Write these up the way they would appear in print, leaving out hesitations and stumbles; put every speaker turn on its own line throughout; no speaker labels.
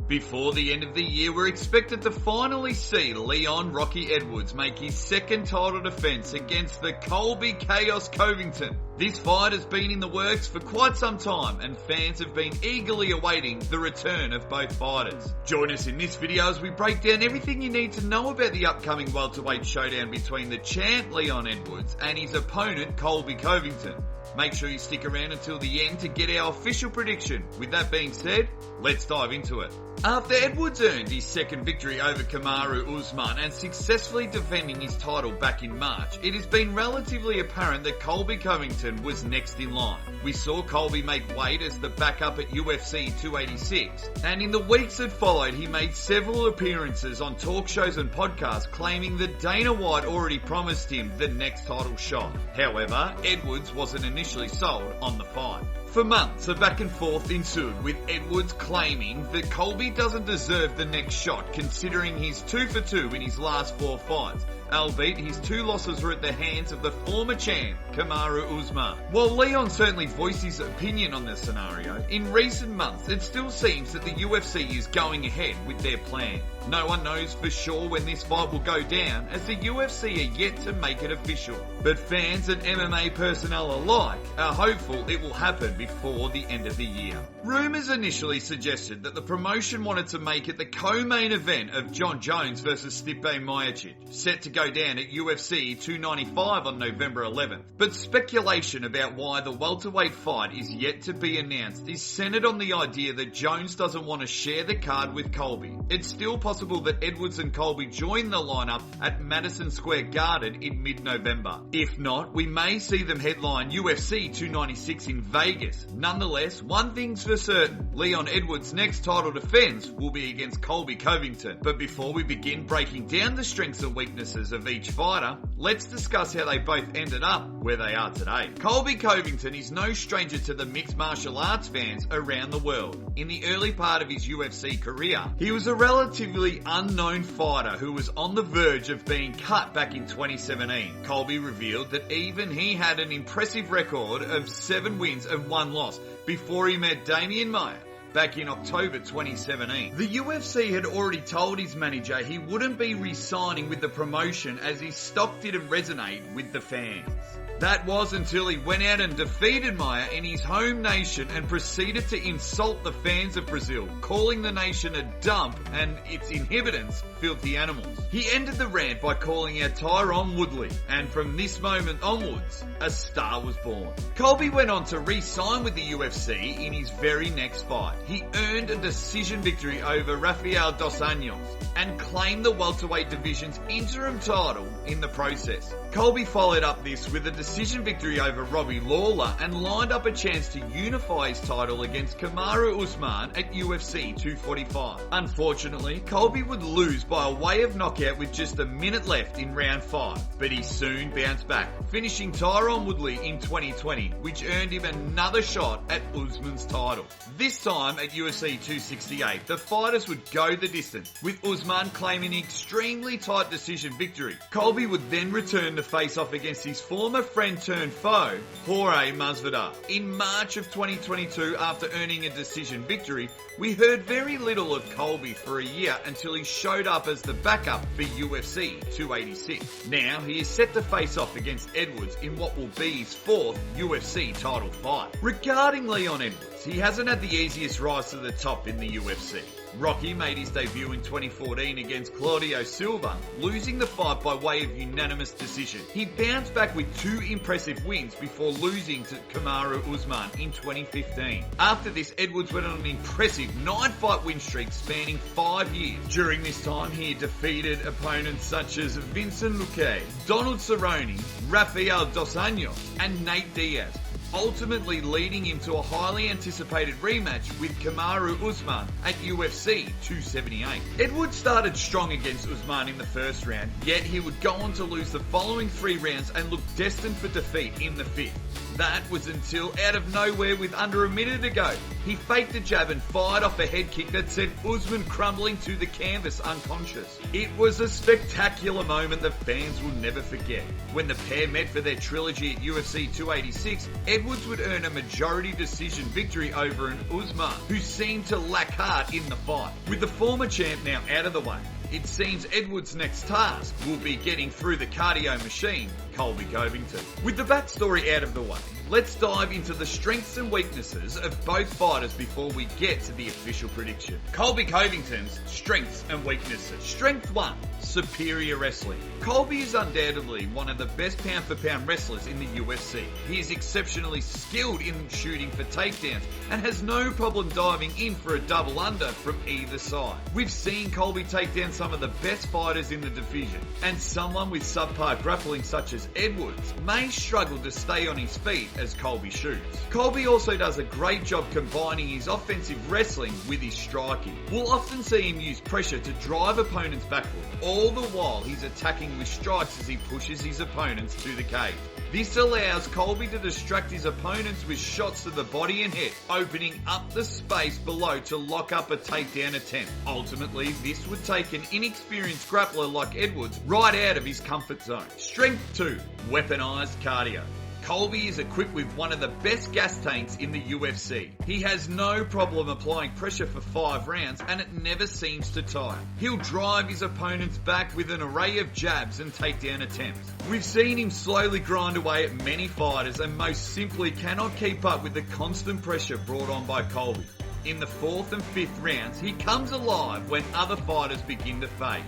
Before the end of the year, we're expected to finally see Leon Rocky Edwards make his second title defense against the Colby Chaos Covington. This fight has been in the works for quite some time and fans have been eagerly awaiting the return of both fighters. Join us in this video as we break down everything you need to know about the upcoming welterweight showdown between the champ Leon Edwards and his opponent Colby Covington. Make sure you stick around until the end to get our official prediction. With that being said, let's dive into it. After Edwards earned his second victory over Kamaru Usman and successfully defending his title back in March, it has been relatively apparent that Colby Covington was next in line. We saw Colby make weight as the backup at UFC 286, and in the weeks that followed he made several appearances on talk shows and podcasts claiming that Dana White already promised him the next title shot. However, Edwards wasn't initially sold on the fight. For months, a back and forth ensued, with Edwards claiming that Colby doesn't deserve the next shot considering he's 2 for 2 in his last 4 fights, albeit his 2 losses were at the hands of the former champ, Kamaru Usman. While Leon certainly voiced his opinion on this scenario, in recent months it still seems that the UFC is going ahead with their plan. No one knows for sure when this fight will go down, as the UFC are yet to make it official. But fans and MMA personnel alike are hopeful it will happen before the end of the year. Rumours initially suggested that the promotion wanted to make it the co-main event of John Jones vs Stipe Miocic, set to go down at UFC 295 on November 11th. But speculation about why the welterweight fight is yet to be announced is centred on the idea that Jones doesn't want to share the card with Colby. It's still possible that Edwards and Colby join the lineup at Madison Square Garden in mid-November. If not, we may see them headline UFC 296 in Vegas. Nonetheless, one thing's for certain, Leon Edwards' next title defense will be against Colby Covington. But before we begin breaking down the strengths and weaknesses of each fighter, let's discuss how they both ended up where they are today. Colby Covington is no stranger to the mixed martial arts fans around the world. In the early part of his UFC career, he was a relatively unknown fighter who was on the verge of being cut back in 2017. Colby revealed that even he had an impressive record of 7 wins and 1 loss before he met Damian Maia back in October 2017. The UFC had already told his manager he wouldn't be re-signing with the promotion as his stock didn't resonate with the fans. That was until he went out and defeated Maia in his home nation and proceeded to insult the fans of Brazil, calling the nation a dump and its inhabitants filthy animals. He ended the rant by calling out Tyron Woodley, and from this moment onwards, a star was born. Colby went on to re-sign with the UFC in his very next fight. He earned a decision victory over Rafael dos Anjos and claimed the welterweight division's interim title in the process. Colby followed up this with a decision victory over Robbie Lawler and lined up a chance to unify his title against Kamaru Usman at UFC 245. Unfortunately, Colby would lose by a way of knockout with just a minute left in round 5, but he soon bounced back, finishing Tyron Woodley in 2020, which earned him another shot at Usman's title. This time at UFC 268, the fighters would go the distance, with Usman claiming an extremely tight decision victory. Colby would then return to face off against his former friend turned foe, Jorge Masvidal. In March of 2022, after earning a decision victory, we heard very little of Colby for a year until he showed up as the backup for UFC 286. Now he is set to face off against Edwards in what will be his 4th UFC title fight. Regarding Leon Edwards, he hasn't had the easiest rise to the top in the UFC. Rocky made his debut in 2014 against Claudio Silva, losing the fight by way of unanimous decision. He bounced back with 2 impressive wins before losing to Kamaru Usman in 2015. After this, Edwards went on an impressive 9-fight win streak spanning 5 years. During this time, he defeated opponents such as Vincent Luque, Donald Cerrone, Rafael dos Anjos, and Nate Diaz, ultimately leading him to a highly anticipated rematch with Kamaru Usman at UFC 278. Edwards started strong against Usman in the first round, yet he would go on to lose the following 3 rounds and look destined for defeat in the 5th. That was until out of nowhere with under a minute to go, he faked a jab and fired off a head kick that sent Usman crumbling to the canvas unconscious. It was a spectacular moment that fans will never forget. When the pair met for their trilogy at UFC 286, Edwards would earn a majority decision victory over an Usman who seemed to lack heart in the fight. With the former champ now out of the way, it seems Edwards' next task will be getting through the cardio machine, Colby Covington. With the backstory out of the way, let's dive into the strengths and weaknesses of both fighters before we get to the official prediction. Colby Covington's strengths and weaknesses. Strength 1, superior wrestling. Colby is undoubtedly one of the best pound-for-pound wrestlers in the UFC. He is exceptionally skilled in shooting for takedowns and has no problem diving in for a double under from either side. We've seen Colby take down some of the best fighters in the division, and someone with subpar grappling such as Edwards may struggle to stay on his feet as Colby shoots. Colby also does a great job combining his offensive wrestling with his striking. We'll often see him use pressure to drive opponents backward, all the while he's attacking with strikes as he pushes his opponents to the cage. This allows Colby to distract his opponents with shots to the body and head, opening up the space below to lock up a takedown attempt. Ultimately, this would take an inexperienced grappler like Edwards right out of his comfort zone. Strength 2, weaponized cardio. Colby is equipped with one of the best gas tanks in the UFC. He has no problem applying pressure for 5 rounds and it never seems to tire. He'll drive his opponents back with an array of jabs and takedown attempts. We've seen him slowly grind away at many fighters and most simply cannot keep up with the constant pressure brought on by Colby. In the 4th and 5th rounds, he comes alive when other fighters begin to fade.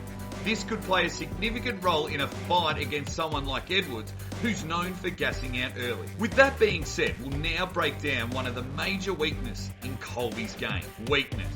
This could play a significant role in a fight against someone like Edwards, who's known for gassing out early. With that being said, we'll now break down one of the major weaknesses in Colby's game. Weakness: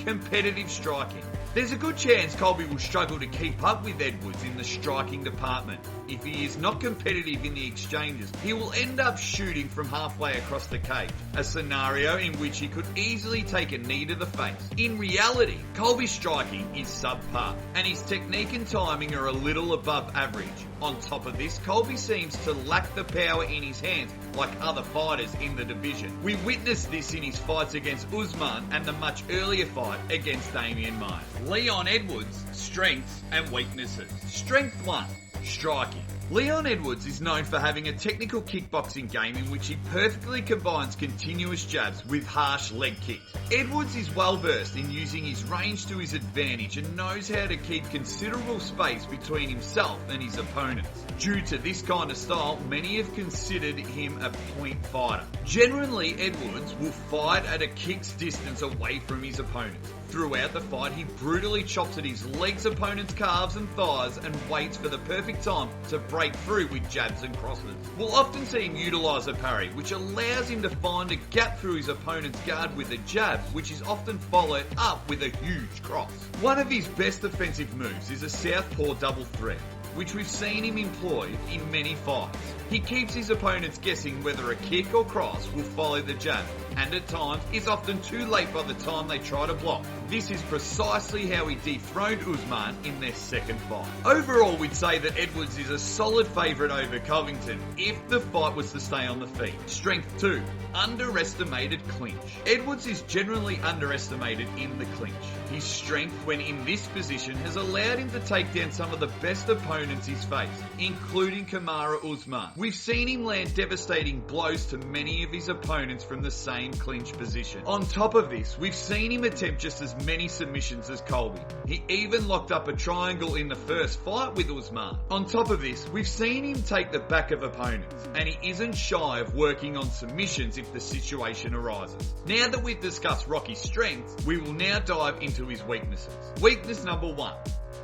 competitive striking. There's a good chance Colby will struggle to keep up with Edwards in the striking department. If he is not competitive in the exchanges, he will end up shooting from halfway across the cage, a scenario in which he could easily take a knee to the face. In reality, Colby's striking is subpar, and his technique and timing are a little above average. On top of this, Colby seems to lack the power in his hands like other fighters in the division. We witnessed this in his fights against Usman and the much earlier fight against Damian Maia. Leon Edwards' strengths and weaknesses. Strength 1, striking. Leon Edwards is known for having a technical kickboxing game in which he perfectly combines continuous jabs with harsh leg kicks. Edwards is well versed in using his range to his advantage and knows how to keep considerable space between himself and his opponents. Due to this kind of style, many have considered him a point fighter. Generally, Edwards will fight at a kick's distance away from his opponents. Throughout the fight, he brutally chops at his legs, opponent's calves and thighs and waits for the perfect time to break through with jabs and crosses. We'll often see him utilise a parry, which allows him to find a gap through his opponent's guard with a jab, which is often followed up with a huge cross. One of his best offensive moves is a southpaw double threat, which we've seen him employ in many fights. He keeps his opponents guessing whether a kick or cross will follow the jab, and at times is often too late by the time they try to block. This is precisely how he dethroned Usman in their second fight. Overall, we'd say that Edwards is a solid favourite over Covington if the fight was to stay on the feet. Strength 2, underestimated clinch. Edwards is generally underestimated in the clinch. His strength when in this position has allowed him to take down some of the best opponents he's faced, including Kamaru Usman. We've seen him land devastating blows to many of his opponents from the same clinch position. On top of this, we've seen him attempt just as many submissions as Colby. He even locked up a triangle in the first fight with Usman. On top of this, we've seen him take the back of opponents, and he isn't shy of working on submissions if the situation arises. Now that we've discussed Rocky's strengths, we will now dive into his weaknesses. Weakness number 1,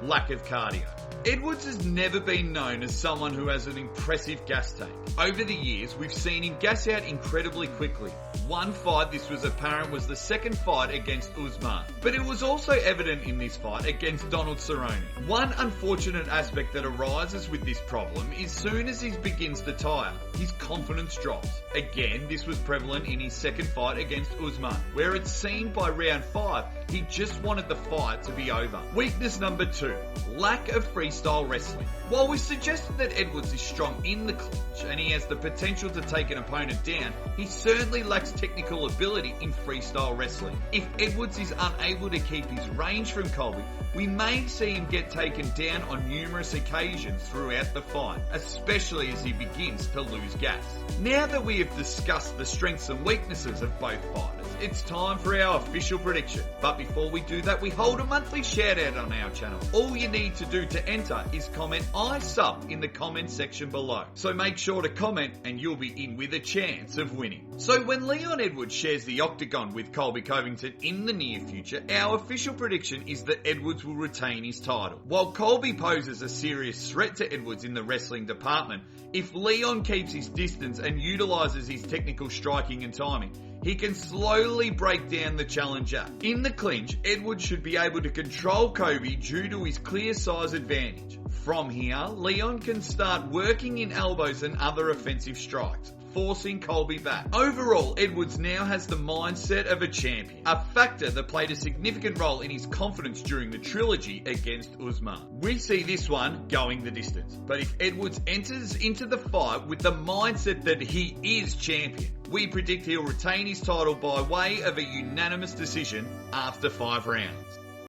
lack of cardio. Edwards has never been known as someone who has an impressive gas tank. Over the years, we've seen him gas out incredibly quickly. One fight this was apparent was the second fight against Usman, but it was also evident in this fight against Donald Cerrone. One unfortunate aspect that arises with this problem is soon as he begins to tire, his confidence drops. Again, this was prevalent in his second fight against Usman, where it seemed by round 5 he just wanted the fight to be over. Weakness number 2, 2. Lack of freestyle wrestling. While we suggested that Edwards is strong in the clinch and he has the potential to take an opponent down, he certainly lacks technical ability in freestyle wrestling. If Edwards is unable to keep his range from Colby, we may see him get taken down on numerous occasions throughout the fight, especially as he begins to lose gas. Now that we have discussed the strengths and weaknesses of both fighters, it's time for our official prediction. But before we do that, we hold a monthly shout out on our channel. All you need to do to enter is comment I sub in the comment section below. So make sure to comment and you'll be in with a chance of winning. So when Leon Edwards shares the octagon with Colby Covington in the near future, our official prediction is that Edwards will retain his title. While Colby poses a serious threat to Edwards in the wrestling department, if Leon keeps his distance and utilises his technical striking and timing, he can slowly break down the challenger. In the clinch, Edwards should be able to control Colby due to his clear size advantage. From here, Leon can start working in elbows and other offensive strikes, forcing Colby back. Overall, Edwards now has the mindset of a champion, a factor that played a significant role in his confidence during the trilogy against Usman. We see this one going the distance, but if Edwards enters into the fight with the mindset that he is champion, we predict he'll retain his title by way of a unanimous decision after 5 rounds.